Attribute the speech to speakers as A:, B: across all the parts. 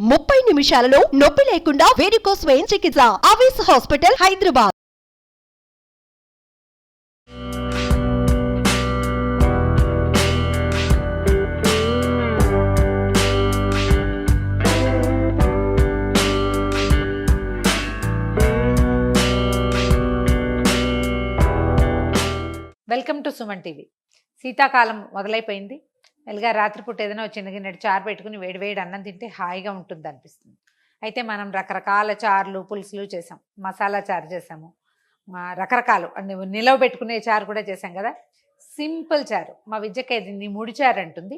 A: 30 నిమిషాలలో నొప్పి లేకుండా వేడికోస్ వెయిన్ చికిత్స. Avesha hospital, Hyderabad.
B: Welcome to Suman TV. శీతాకాలం మొదలైపోయింది. మెల్లిగా రాత్రిపూట ఏదైనా చిన్న గిన్నెడు చారు పెట్టుకుని వేడివేడి అన్నం తింటే హాయిగా ఉంటుంది అనిపిస్తుంది. అయితే మనం రకరకాల చారులు పులుసులు చేసాం, మసాలా చారు చేసాము, రకరకాలు నిలవ పెట్టుకునే చారు కూడా చేసాం కదా. సింపుల్ చారు మా విద్యకి దీన్ని ముడి చారు అంటుంది.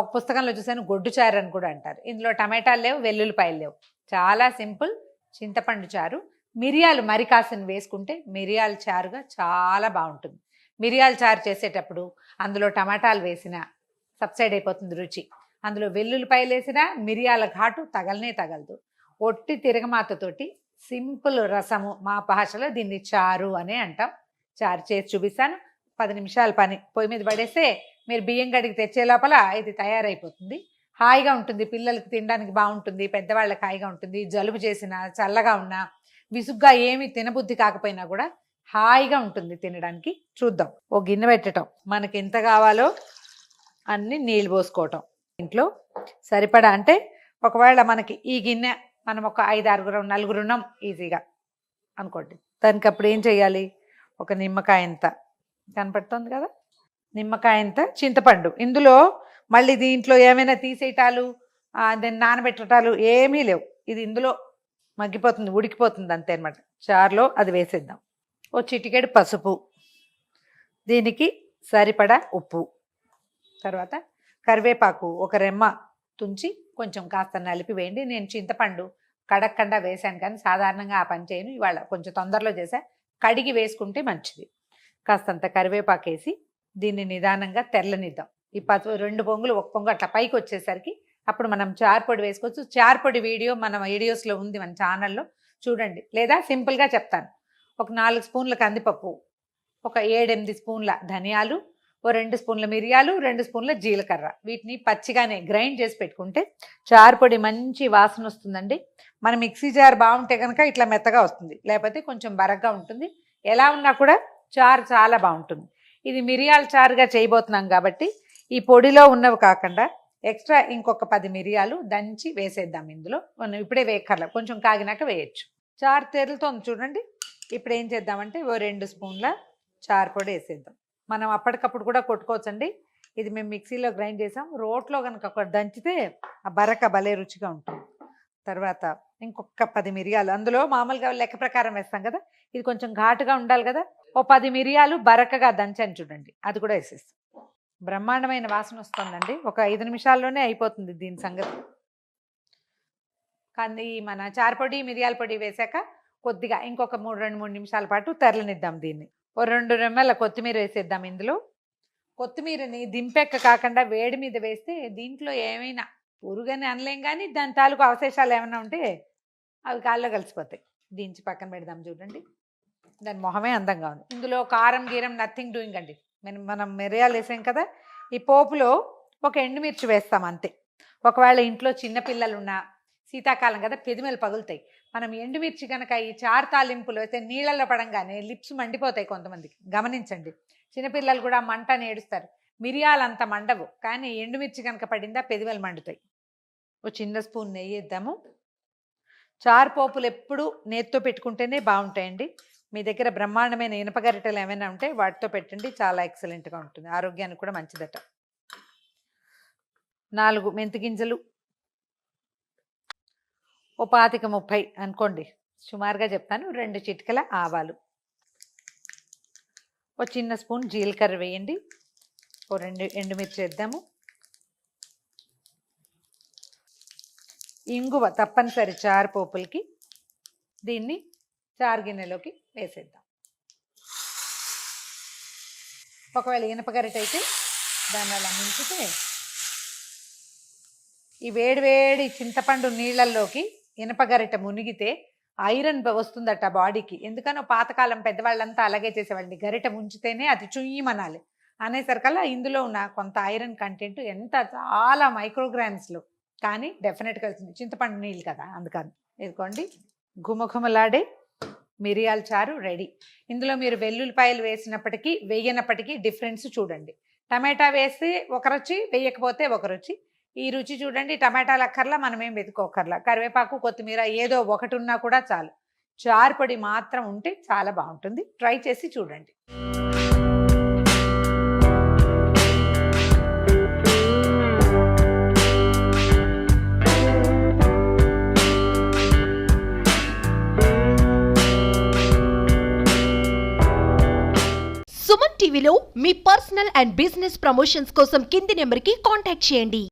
B: ఒక పుస్తకంలో చూసాను గొడ్డు చారు అని కూడా అంటారు. ఇందులో టమాటాలు లేవు, వెల్లుల్లిపాయలు లేవు, చాలా సింపుల్ చింతపండు చారు. మిరియాలు మరి కాసిన వేసుకుంటే మిరియాల చారుగా చాలా బాగుంటుంది. మిరియాల చారు చేసేటప్పుడు అందులో టమాటాలు వేసినా సబ్సైడ్ అయిపోతుంది రుచి. అందులో వెల్లుల్లిపాయలు వేసినా మిరియాల ఘాటు తగలనే తగలదు. ఒట్టి తిరగమాతతోటి సింపుల్ రసము, మా భాషలో దీన్ని చారు అనే అంటాం. చారు చేసి చూపిస్తాను. 10 నిమిషాల పని. పొయ్యి మీద పడేస్తే మీరు బియ్యం గడికి తెచ్చే లోపల ఇది తయారైపోతుంది. హాయిగా ఉంటుంది, పిల్లలకి తినడానికి బాగుంటుంది, పెద్దవాళ్ళకి హాయిగా ఉంటుంది. జలుబు చేసినా, చల్లగా ఉన్నా, విసుగ్గా ఏమి తినబుద్ధి కాకపోయినా కూడా హాయిగా ఉంటుంది తినడానికి. చూద్దాం. ఓ గిన్నె పెట్టడం, మనకి ఎంత కావాలో అన్ని నీళ్ళు పోసుకోవటం. ఇంట్లో సరిపడా అంటే ఒకవేళ మనకి ఈ గిన్నె మనం ఒక 5-6 నలుగురు ఉన్నాం ఈజీగా అనుకోండి. దానికి అప్పుడు ఏం చేయాలి? ఒక నిమ్మకాయ ఎంత కనపడుతుంది కదా, నిమ్మకాయ ఎంత చింతపండు. ఇందులో మళ్ళీ దీంట్లో ఏమైనా తీసేయటాలు, దాన్ని నానబెట్టటాలు ఏమీ లేవు. ఇది ఇందులో మగ్గిపోతుంది, ఉడికిపోతుంది అంతే అనమాట. చారులో అది వేసేద్దాం. ఓ చిటికెడు పసుపు, దీనికి సరిపడా ఉప్పు, తర్వాత కరివేపాకు ఒక రెమ్మ తుంచి కొంచెం కాస్త నలిపి వేయండి. నేను చింతపండు కడక్కండా వేశాను, కానీ సాధారణంగా ఆ పని చేయను. ఇవాళ కొంచెం తొందరలో చేసా. కడిగి వేసుకుంటే మంచిది. కాస్తంత కరివేపాకు వేసి దీన్ని నిదానంగా తెల్లనిద్దాం. ఈ 2 పొంగులు 1 పొంగు అట్లా పైకి వచ్చేసరికి అప్పుడు మనం చారు పొడి వేసుకోవచ్చు. చారు పొడి వీడియో మన వీడియోస్లో ఉంది, మన ఛానల్లో చూడండి. లేదా సింపుల్గా చెప్తాను. ఒక 4 స్పూన్ల కందిపప్పు, ఒక 7-8 స్పూన్ల ధనియాలు, ఓ 2 స్పూన్ల మిరియాలు, 2 స్పూన్ల జీలకర్ర. వీటిని పచ్చిగానే గ్రైండ్ చేసి పెట్టుకుంటే చారు పొడి మంచి వాసన వస్తుందండి. మన మిక్సీ జార్ బాగుంటే కనుక ఇట్లా మెత్తగా వస్తుంది, లేకపోతే కొంచెం బరగ్గా ఉంటుంది. ఎలా ఉన్నా కూడా చారు చాలా బాగుంటుంది. ఇది మిరియాల చారుగా చేయబోతున్నాం కాబట్టి ఈ పొడిలో ఉన్నవి కాకుండా ఎక్స్ట్రా ఇంకొక 10 మిరియాలు దంచి వేసేద్దాం ఇందులో. మనం ఇప్పుడే వేయక్కర్ల, కొంచెం కాగినాక వేయచ్చు. చారు తెరులుతోంది చూడండి. ఇప్పుడు ఏం చేద్దామంటే ఓ 2 స్పూన్ల చారు పొడి వేసేద్దాం. మనం అప్పటికప్పుడు కూడా కొట్టుకోవచ్చండి. ఇది మేము మిక్సీలో గ్రైండ్ చేసాం. రోట్లో కనుక ఒక దంచితే ఆ బరక భలే రుచిగా ఉంటుంది. తర్వాత ఇంకొక 10 మిరియాలు, అందులో మామూలుగా లెక్క ప్రకారం వేస్తాం కదా, ఇది కొంచెం ఘాటుగా ఉండాలి కదా. ఓ 10 మిరియాలు బరకగా దంచాను చూడండి, అది కూడా వేసేస్తాం. బ్రహ్మాండమైన వాసన వస్తుందండి. ఒక 5 నిమిషాల్లోనే అయిపోతుంది దీని సంగతి. కానీ మన చారుపొడి మిరియాల పొడి వేసాక కొద్దిగా ఇంకొక 2-3 నిమిషాల పాటు తెరలనిద్దాం దీన్ని. ఓ 2 రెమ్మల కొత్తిమీర వేసేద్దాం ఇందులో. కొత్తిమీరని దింపెక్క కాకుండా వేడి మీద వేస్తే దీంట్లో ఏమైనా పురుగని అనలేం, కానీ దాని తాలూకు అవశేషాలు ఏమైనా ఉంటే అవి కాల్లో కలిసిపోతాయి. దించి పక్కన పెడదాం చూడండి. దాని మొహమే అందంగా ఉంది. ఇందులో కారం గీరం నథింగ్ డూయింగ్ అండి. మనం మిరియాలు వేసాం కదా, ఈ పోపులో ఒక ఎండుమిర్చి వేస్తాం అంతే. ఒకవేళ ఇంట్లో చిన్నపిల్లలున్నా, శీతాకాలం కదా పెదిమలు పగులుతాయి, మనం ఎండుమిర్చి కనుక ఈ చారు తాలింపులు అయితే నీళ్ళల్లో పడంగానే లిప్స్ మండిపోతాయి కొంతమందికి, గమనించండి. చిన్నపిల్లలు కూడా మంట నేడుస్తారు. మిరియాలు అంత మండవు, కానీ ఎండుమిర్చి కనుక పడిందా పెదిమలు మండుతాయి. ఓ చిన్న స్పూన్ నెయ్యి వేద్దాము. చారు పోపులు ఎప్పుడు నేతితో పెట్టుకుంటేనే బాగుంటాయండి. మీ దగ్గర బ్రహ్మాండమైన ఇనుప గరిటెలు ఏమైనా ఉంటే వాటితో పెట్టండి, చాలా ఎక్సలెంట్గా ఉంటుంది. ఆరోగ్యానికి కూడా మంచిదట. 4 మెంతి గింజలు, ఓ 25-30 అనుకోండి, సుమారుగా చెప్తాను. 2 చిటికల ఆవాలు, ఓ చిన్న స్పూన్ జీలకర్ర వేయండి. ఓ 2 ఎండుమిర్చి వేద్దాము. ఇంగువ తప్పనిసరి చారు పోపులకి. దీన్ని చారు గిన్నెలోకి వేసేద్దాం. ఒకవేళ ఇనుప గరిటె అయితే దాన్ని అలా ముంచితే ఈ వేడివేడి చింతపండు నీళ్ళల్లోకి ఇనుప గరిటె మునిగితే ఐరన్ వస్తుందట బాడీకి. ఎందుకనో పాతకాలం పెద్దవాళ్ళంతా అలాగే చేసేవాళ్ళని, గరిటె ముంచితేనే అది చుయ్యమనాలి అనేసరికల్లా ఇందులో ఉన్న కొంత ఐరన్ కంటెంట్ ఎంత చాలా మైక్రోగ్రామ్స్లో కానీ డెఫినెట్గా వెళ్తుంది. చింతపండు నీళ్ళు కదా అందుకని. ఇదిగోండి ఘుమఘుమలాడే మిరియాల చారు రెడీ. ఇందులో మీరు వెల్లుల్లిపాయలు వేసినప్పటికీ వేయనప్పటికీ డిఫరెన్స్ చూడండి. టమాటా వేసి ఒక రుచి, వేయకపోతే ఒక రుచి. ఈ రుచి చూడండి. టమాటాలు అక్కర్లా, మనమేం వెతుకోకర్లా. కరివేపాకు, కొత్తిమీర ఏదో ఒకటి ఉన్నా కూడా చాలు. చారు పొడి మాత్రం ఉంటే చాలా బాగుంటుంది. ట్రై చేసి చూడండి.
A: సుమన్ టీవీలో మీ పర్సనల్ అండ్ బిజినెస్ ప్రమోషన్స్ కోసం కింది నెంబర్కి కాంటాక్ట్ చేయండి.